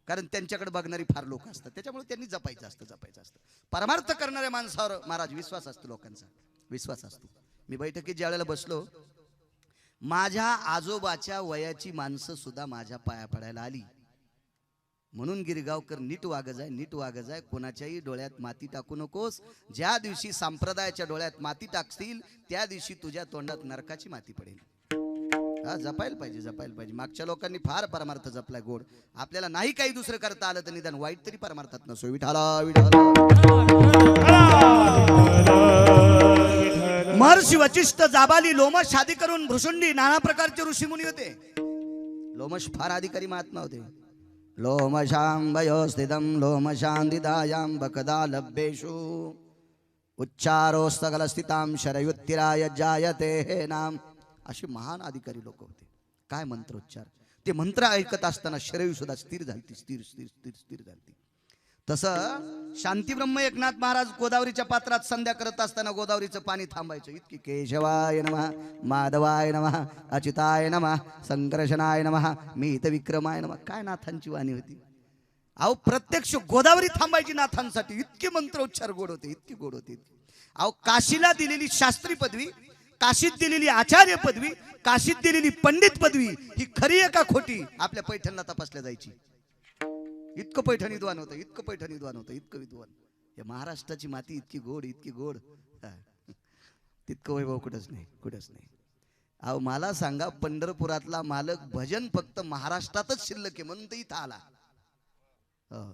कारण त्यांच्याकडे बघणारी फार लोक असतात, त्याच्यामुळे त्यांनी जपायचं असतं. परमार्थ करणाऱ्या माणसावर महाराज विश्वास असतो, लोकांचा विश्वास असतो. मी बैठकीत ज्या वेळेला बसलो, माझ्या आजोबाच्या वयाची माणसं सुद्धा माझ्या पाया पडायला आली. म्हणून गिरगावकर नीट वाग जाय, कोणाच्याही डोळ्यात माती टाकू नकोस. ज्या दिवशी संप्रदायाच्या डोळ्यात माती टाकतील त्या दिवशी तुझ्या तोंडात नरकाची माती पडेल. हा, जपायला पाहिजे. मागच्या लोकांनी फार परमार्थ जपलाय गोड. आपल्याला नाही काही दुसरं करता आलं तर निदान वाईट तरी परमार्थात नसो. विठाला महर्षी वचिष्ठ जाबाली लोमश आदी करून भृशुंडी नाना प्रकारचे ऋषीमुनी होते. लोमश फार अधिकारी महात्मा होते. लोमशांबयो स्थितम लोमशांदिदायां बकदा लभ्येषु उच्चारोस्तगल स्थितां शरयुत्तिराय जायते हे नाम. असे महान अधिकारी लोक होते. काय मंत्रोच्चार. ते मंत्र ऐकत असताना शरयू सुद्धा स्थिर झालती. तसं शांतीब्रह्म एकनाथ महाराज गोदावरीच्या पात्रात संध्या करत असताना गोदावरीचं पाणी थांबायचं. इतकी केशवाय नमः, माधवाय नमः, अच्युताय नमः, संकर्षणाय नमः, मीत विक्रमाय नमः. काय नाथांची वाणी होती. अहो, प्रत्यक्ष गोदावरी थांबायची नाथांसाठी. इतके मंत्रोच्चार गोड होते. अहो, काशीला दिलेली शास्त्री पदवी, काशीत दिलेली आचार्य पदवी, काशीत दिलेली पंडित पदवी ही खरी आहे का खोटी आपल्या पैठणला तपासल्या जायची. इतकं पैठण विद्वान होतं, इतकं विद्वान. या महाराष्ट्राची माती इतकी गोड. तितकं वैभव कुठंच नाही. अहो, मला सांगा, पंढरपुरातला मालक भजन फक्त महाराष्ट्रातच शिल्लक आहे म्हणून तर इथं आला.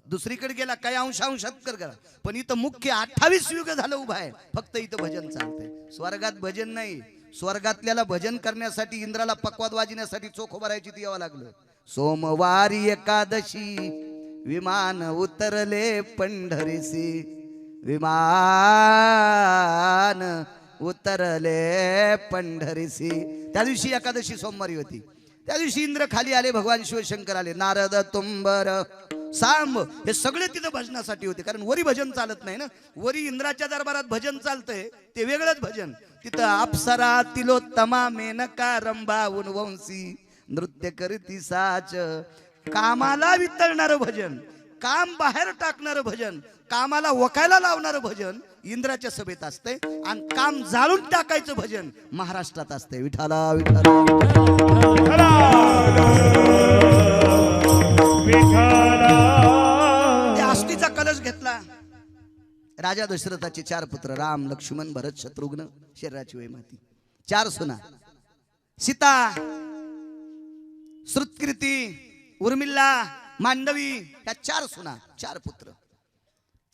दुसरीकडे गेला काही अंशात करा, पण इथं मुख्य 28 युग झालं उभा आहे. फक्त इथं भजन चालतंय. स्वर्गात भजन नाही. स्वर्गातल्याला भजन करण्यासाठी इंद्राला पक्वाद वाजण्यासाठी चोख भरायची ती यावं लागलं. सोमवारी एकादशी विमान उतरले पंढरीसी, विमान उतरले पंढरीसी. त्या दिवशी एकादशी सोमवारी होती. त्या दिवशी इंद्र खाली आले, भगवान शिवशंकर आले, नारद तुंबर सांब हे सगळे तिथं भजनासाठी होते. कारण वरी भजन चालत नाही ना. वरी इंद्राच्या दरबारात भजन चालतंय ते वेगळंच भजन. तिथं अप्सरा तिलोत्तमा मेनका रंभा उनवंशी नृत्य करती साच. कामाला वितळणारं भजन, काम बाहेर टाकणारं भजन, कामाला वकायला लावणारं भजन इंद्राच्या सभेत असते. आणि काम जाळून टाकायचं भजन महाराष्ट्रात असते. विठाला आस्तीचा कलश घेतला. राजा दशरथाचे 4 पुत्र राम, लक्ष्मण, भरत, शत्रुघ्न. शरीराची वय माती. 4 सुना सीता, श्रुतकीर्ती, उर्मिला, मांडवी. या 4 सुना, 4 पुत्र.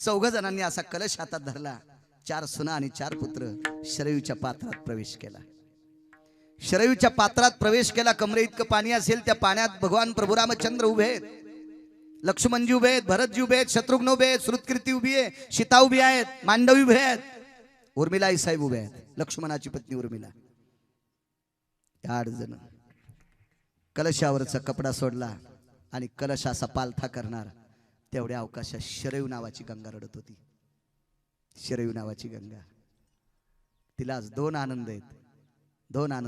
4 जणांनी असा कलश हातात धरला. 4 सुना आणि 4 पुत्र शरयूच्या पात्रात प्रवेश केला. शरयूच्या पात्रात प्रवेश केला. कमरे इतकं पाणी असेल त्या पाण्यात भगवान प्रभू रामचंद्र उभे आहेत, लक्ष्मणजी उभे आहेत, भरतजी उभे आहेत, शत्रुघ्न उभे आहेत, श्रुतकीर्ती उभी आहे, सीता उभी आहेत, मांडवी उभे आहेत, उर्मिला आई साहेब उभे आहेत, लक्ष्मणाची पत्नी उर्मिला. 8 जण. कलशावरचा कपडा सोडला आणि कलश असा पालथा करणार तेवढ्या अवकाशात शरयू नावाची गंगा रडत होती. शरयू नावाची गंगा. तिला आज 2 आनंद आहेत. 2 आनंद.